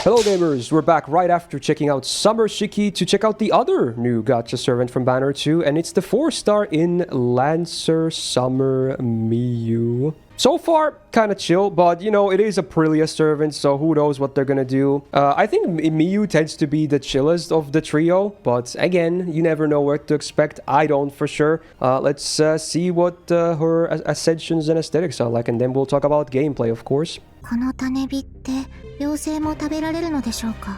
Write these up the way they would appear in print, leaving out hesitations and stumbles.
Hello gamers, we're back right after checking out Summer Shiki to check out the other new gacha servant from Banner 2, and it's the 4-star in Lancer Summer Miyu. So far, kind of chill, but you know, it is a Aprilia servant, so who knows what they're gonna do. I think Miyu tends to be the chillest of the trio, but again, you never know what to expect. I don't for sure. Let's see what her Ascensions and Aesthetics are like, and then we'll talk about gameplay, of course.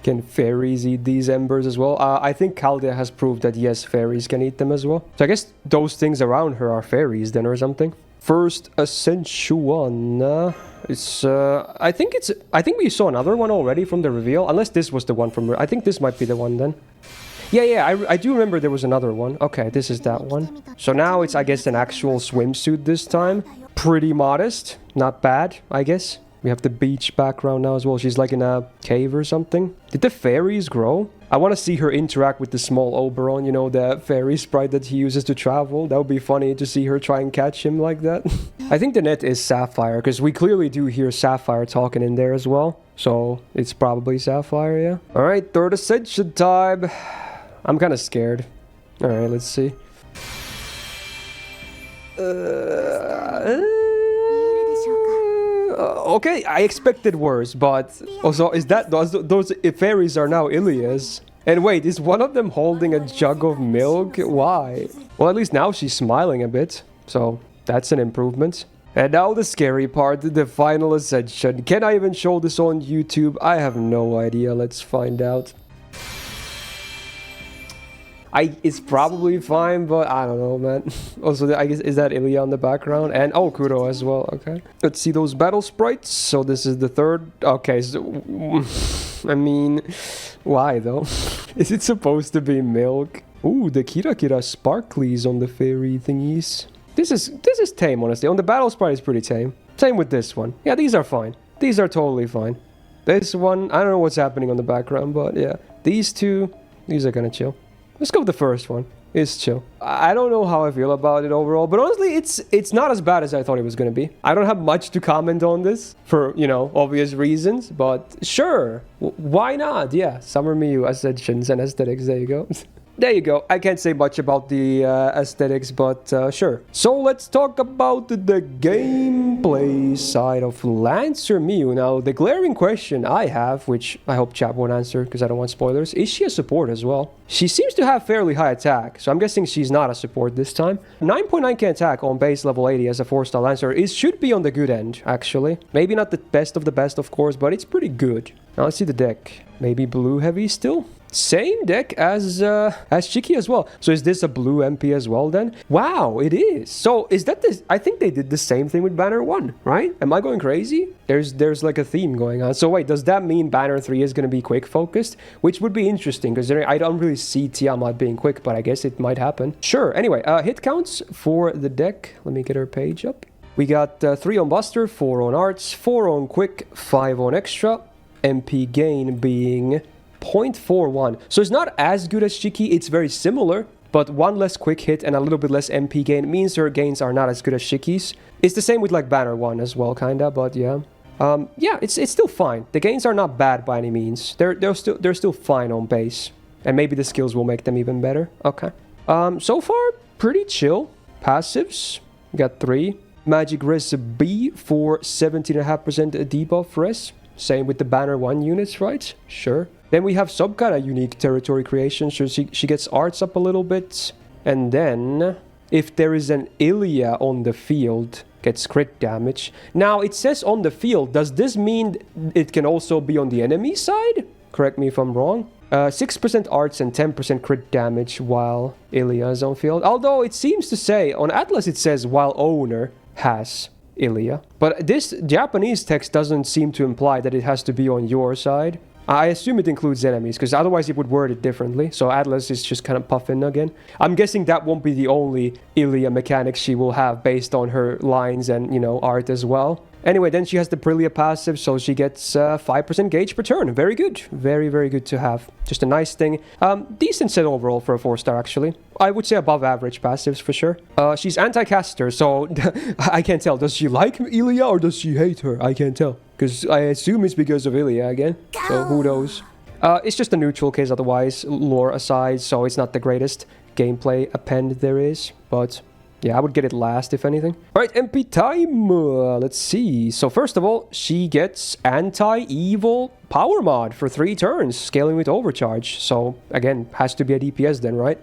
Can fairies eat these embers as well? I think Chaldea has proved that yes, fairies can eat them as well. So I guess those things around her are fairies then or something. First Ascension. I think we saw another one already from the reveal. Unless this was the one from... I think this might be the one then. Yeah, I do remember there was another one. Okay, this is that one. So now it's, I guess, an actual swimsuit this time. Pretty modest. Not bad, I guess. We have the beach background now as well. She's like in a cave or something. Did the fairies grow? I want to see her interact with the small Oberon, you know, the fairy sprite that he uses to travel. That would be funny to see her try and catch him like that. I think the net is Sapphire, because we clearly do hear Sapphire talking in there as well. So it's probably Sapphire, yeah. Alright, third Ascension time. I'm kind of scared. Alright, let's see. Okay, I expected worse, but also is that those fairies are now Ilias? And wait, is one of them holding a jug of milk? Why? Well, at least now she's smiling a bit, so that's an improvement. And now the scary part, the final ascension. Can I even show this on YouTube? I have no idea. Let's find out. It's probably fine, but I don't know, man. Also, I guess, is that Ilya on the background? And, oh, Kuro as well, okay. Let's see those battle sprites. So this is the third. Okay, so, I mean, why though? Is it supposed to be milk? Ooh, the Kira sparklies on the fairy thingies. This is tame, honestly. On the battle sprite, it's pretty tame. Same with this one. Yeah, these are fine. These are totally fine. This one, I don't know what's happening on the background, but yeah. These two, these are kind of chill. Let's go with the first one. It's chill. I don't know how I feel about it overall, but honestly, it's not as bad as I thought it was going to be. I don't have much to comment on this for, you know, obvious reasons, but sure. Why not? Yeah, Summer Miyu, Ascensions and Aesthetics. There you go. There you go. I can't say much about the aesthetics, but sure. So let's talk about the gameplay side of Lancer Miyu. Now, the glaring question I have, which I hope chat won't answer because I don't want spoilers, is she a support as well? She seems to have fairly high attack, so I'm guessing she's not a support this time. 9.9k attack on base level 80 as a 4-star Lancer should be on the good end, actually. Maybe not the best of the best, of course, but it's pretty good. Now let's see the deck. Maybe blue heavy still? Same deck as Shiki as well. So is this a blue MP as well then? Wow, it is. So is that this? I think they did the same thing with Banner 1, right? Am I going crazy? There's like a theme going on. So wait, does that mean Banner 3 is going to be quick focused? Which would be interesting because I don't really see Tiamat being quick, but I guess it might happen. Sure. Anyway, hit counts for the deck. Let me get our page up. We got 3 on Buster, 4 on Arts, 4 on Quick, 5 on Extra. MP gain being 0.41. So it's not as good as Shiki, it's very similar, but one less quick hit and a little bit less MP gain means her gains are not as good as Shiki's. It's the same with like Banner 1 as well, kinda, but yeah. Yeah, it's still fine. The gains are not bad by any means. They're still fine on base. And maybe the skills will make them even better. Okay. So far, pretty chill. Passives, got 3. Magic Res B for 17.5% debuff res. Same with the Banner 1 units, right? Sure. Then we have some kind of unique territory creation. So she gets arts up a little bit. And then, if there is an Ilya on the field, gets crit damage. Now, it says on the field. Does this mean it can also be on the enemy side? Correct me if I'm wrong. 6% arts and 10% crit damage while Ilya is on field. Although it seems to say, on Atlas it says while owner has Ilya. But this Japanese text doesn't seem to imply that it has to be on your side. I assume it includes enemies, because otherwise it would word it differently. So Atlas is just kind of puffing again. I'm guessing that won't be the only Ilya mechanic she will have based on her lines and, you know, art as well. Anyway, then she has the Aprilia passive, so she gets 5% gauge per turn. Very good. Very, very good to have. Just a nice thing. Decent set overall for a 4-star, actually. I would say above average passives for sure. She's anti-caster, so I can't tell. Does she like Ilya or does she hate her? I can't tell. Because I assume it's because of Ilya again. So who knows? It's just a neutral case otherwise, lore aside, so it's not the greatest gameplay append there is. But yeah, I would get it last if anything. Alright, MP time. Let's see. So first of all, she gets anti-evil power mod for 3 turns, scaling with overcharge. So again, has to be a DPS then, right?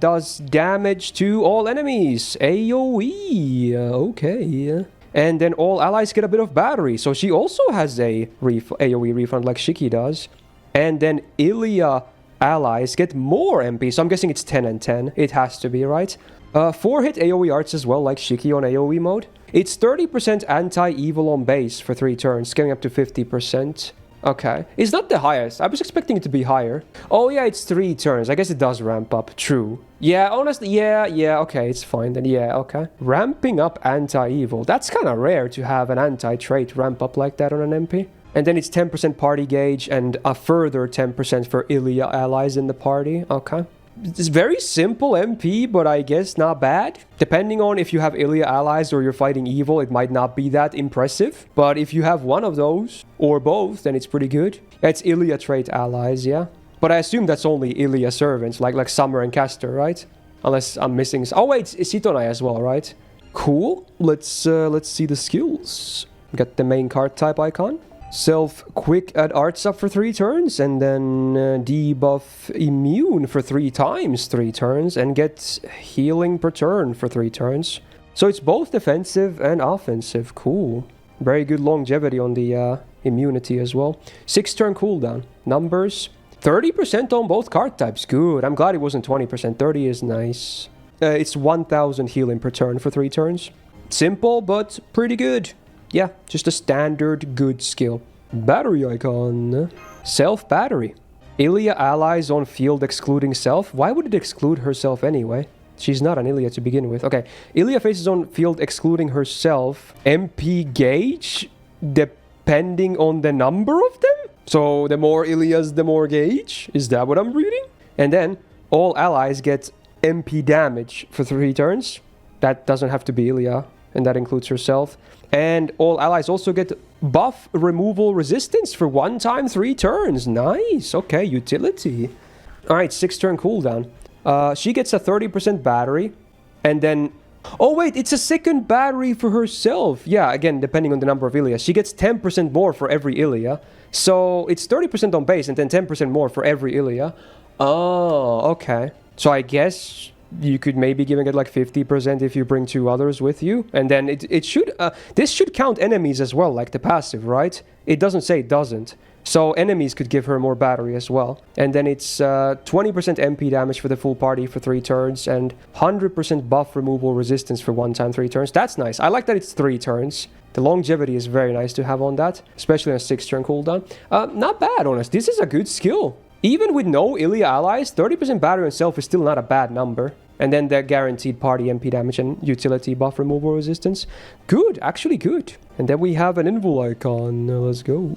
Does damage to all enemies. AoE. Okay. And then all allies get a bit of battery. So she also has a AoE refund like Shiki does. And then Ilya allies get more MP. So I'm guessing it's 10 and 10. It has to be, right? 4-hit AoE arts as well, like Shiki on AoE mode. It's 30% anti-evil on base for 3 turns, scaling up to 50%. Okay. It's not the highest. I was expecting it to be higher. Oh yeah, it's 3 turns. I guess it does ramp up. True. Yeah, honestly, yeah, okay, it's fine then. Yeah, okay. Ramping up anti-evil. That's kind of rare to have an anti-trait ramp up like that on an MP. And then it's 10% party gauge and a further 10% for Ilya allies in the party. Okay. It's very simple MP, but I guess not bad. Depending on if you have Ilya allies or you're fighting evil, it might not be that impressive. But if you have one of those, or both, then it's pretty good. It's Ilya trait allies, yeah. But I assume that's only Ilya servants, like Summer and Caster, right? Unless I'm missing... Oh wait, it's Sitonai as well, right? Cool. Let's see the skills. Got the main card type icon. Self quick at arts up for 3 turns, and then debuff immune for 3 times 3 turns, and get healing per turn for 3 turns. So it's both defensive and offensive. Cool. Very good longevity on the immunity as well. 6 turn cooldown. Numbers 30% on both card types. Good. I'm glad it wasn't 20%. 30 is nice. It's 1000 healing per turn for 3 turns. Simple, but pretty good. Yeah, just a standard good skill. Battery icon. Self battery. Ilya allies on field excluding self. Why would it exclude herself anyway? She's not an Ilya to begin with. Okay. Ilya faces on field excluding herself. MP gauge depending on the number of them? So the more Ilyas, the more gauge? Is that what I'm reading? And then all allies get MP damage for 3 turns. That doesn't have to be Ilya, and that includes herself. And all allies also get buff removal resistance for 1 time 3 turns. Nice. Okay, utility. Alright, 6 turn cooldown. She gets a 30% battery. And then... Oh wait, it's a second battery for herself. Yeah, again, depending on the number of Ilya. She gets 10% more for every Ilya. So it's 30% on base and then 10% more for every Ilya. Oh, okay. So I guess... you could maybe giving it like 50% if you bring 2 others with you. And then it should... this should count enemies as well, like the passive, right? It doesn't say it doesn't. So enemies could give her more battery as well. And then it's 20% MP damage for the full party for 3 turns. And 100% buff removal resistance for 1 time 3 turns. That's nice. I like that it's 3 turns. The longevity is very nice to have on that. Especially on a 6 turn cooldown. Not bad, honest. This is a good skill. Even with no Ilya allies, 30% battery on self is still not a bad number. And then the guaranteed party MP damage and utility buff removal resistance. Good, actually good. And then we have an invul icon. Let's go.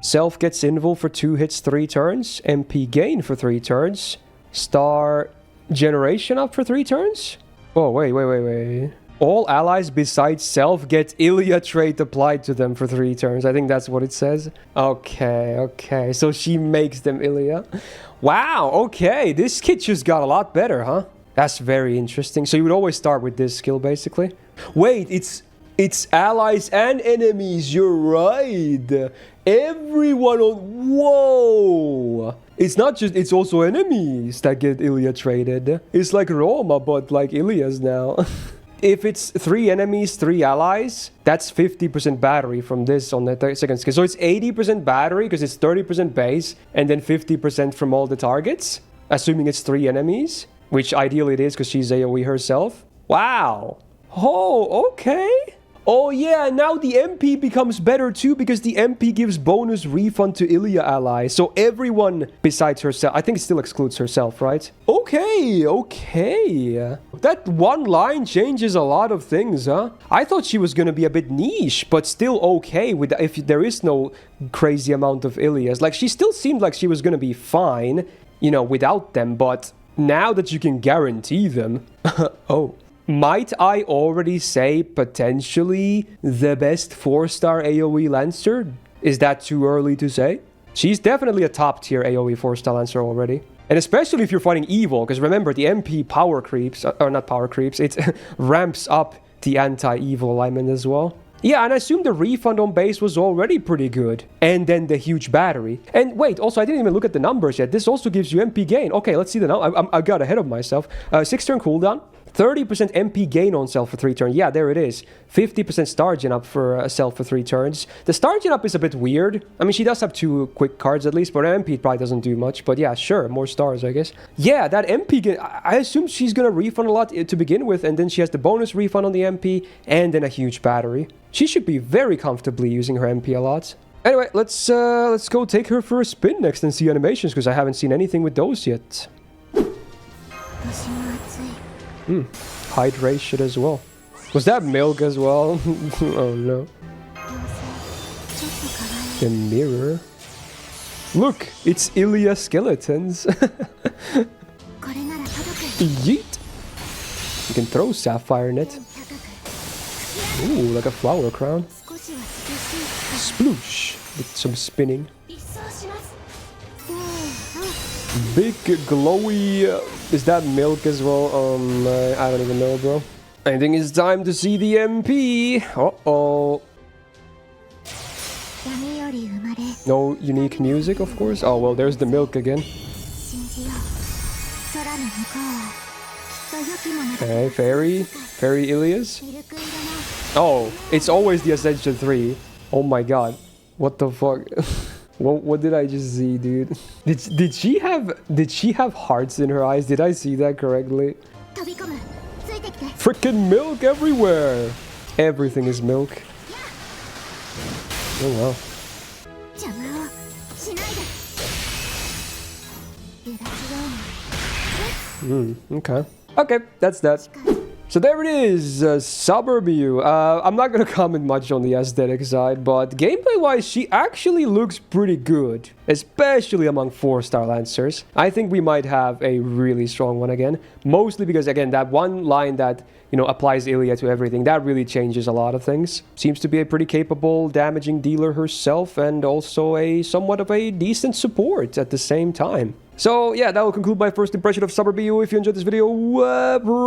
Self gets invul for 2 hits 3 turns. MP gain for 3 turns. Star generation up for 3 turns. Oh, wait. All allies besides self get Ilya trait applied to them for 3 turns. I think that's what it says. Okay. So she makes them Ilya. Wow, okay. This kit just got a lot better, huh? That's very interesting. So you would always start with this skill, basically. Wait, it's allies and enemies. You're right. Everyone on... Whoa. It's not just... It's also enemies that get Ilya traded. It's like Roma, but like Ilya's now. If it's 3 enemies, 3 allies, that's 50% battery from this on the second skill. So it's 80% battery because it's 30% base and then 50% from all the targets. Assuming it's 3 enemies. Which ideally it is because she's AoE herself. Wow. Oh, okay. Oh yeah, now the MP becomes better too because the MP gives bonus refund to Ilya allies. So everyone besides herself. I think it still excludes herself, right? Okay. That one line changes a lot of things, huh? I thought she was gonna be a bit niche, but still okay with if there is no crazy amount of Ilyas. Like she still seemed like she was gonna be fine, you know, without them, but... now that you can guarantee them... oh. Might I already say potentially the best 4-star AoE Lancer? Is that too early to say? She's definitely a top tier AoE 4-star Lancer already. And especially if you're fighting evil, because remember the MP power creeps, or not power creeps, it ramps up the anti-evil alignment as well. Yeah, and I assume the refund on base was already pretty good. And then the huge battery. And wait, also I didn't even look at the numbers yet. This also gives you MP gain. Okay, let's see the number. I got ahead of myself. 6-turn cooldown. 30% MP gain on self for 3 turns. Yeah, there it is. 50% star gen up for a self for 3 turns. The star gen up is a bit weird. I mean, she does have 2 quick cards at least, but MP probably doesn't do much. But yeah, sure, more stars, I guess. Yeah, that MP gain, I assume she's gonna refund a lot to begin with, and then she has the bonus refund on the MP, and then a huge battery. She should be very comfortably using her MP a lot. Anyway, let's go take her for a spin next and see animations, because I haven't seen anything with those yet. Hydration as well. Was that milk as well? Oh no. The mirror. Look, it's Ilya skeletons. Yeet. You can throw sapphire in it. Ooh, like a flower crown. Sploosh. With some spinning. Big glowy... is that milk as well? I don't even know, bro. I think it's time to see the MP. Uh-oh. No unique music, of course. Oh, well, there's the milk again. Okay, Fairy Ilias. Oh, it's always the Ascension 3. Oh my god. What the fuck? What did I just see, dude? Did she have hearts in her eyes? Did I see that correctly? Freaking milk everywhere! Everything is milk. Oh wow. Okay. Okay, that's that. So there it is, Summer Miyu. I'm not gonna comment much on the aesthetic side, but gameplay-wise, she actually looks pretty good, especially among 4-star Lancers. I think we might have a really strong one again, mostly because, again, that one line that, you know, applies Ilya to everything, that really changes a lot of things. Seems to be a pretty capable damaging dealer herself, and also a somewhat of a decent support at the same time. So yeah, that will conclude my first impression of Summer Miyu. If you enjoyed this video,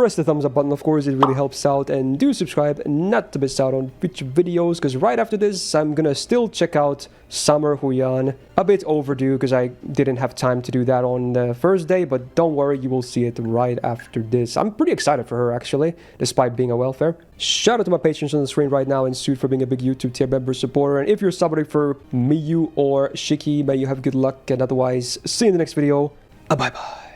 press the thumbs up button, of course, it really helps out. And do subscribe not to miss out on future videos, because right after this, I'm gonna still check out Summer Huyan. A bit overdue, because I didn't have time to do that on the first day, but don't worry, you will see it right after this. I'm pretty excited for her, actually, despite being a welfare. Shout out to my patrons on the screen right now, and Suit for being a big YouTube tier member supporter. And if you're subbing for Miyu or Shiki, may you have good luck, and otherwise, see you in the next video. Bye-bye.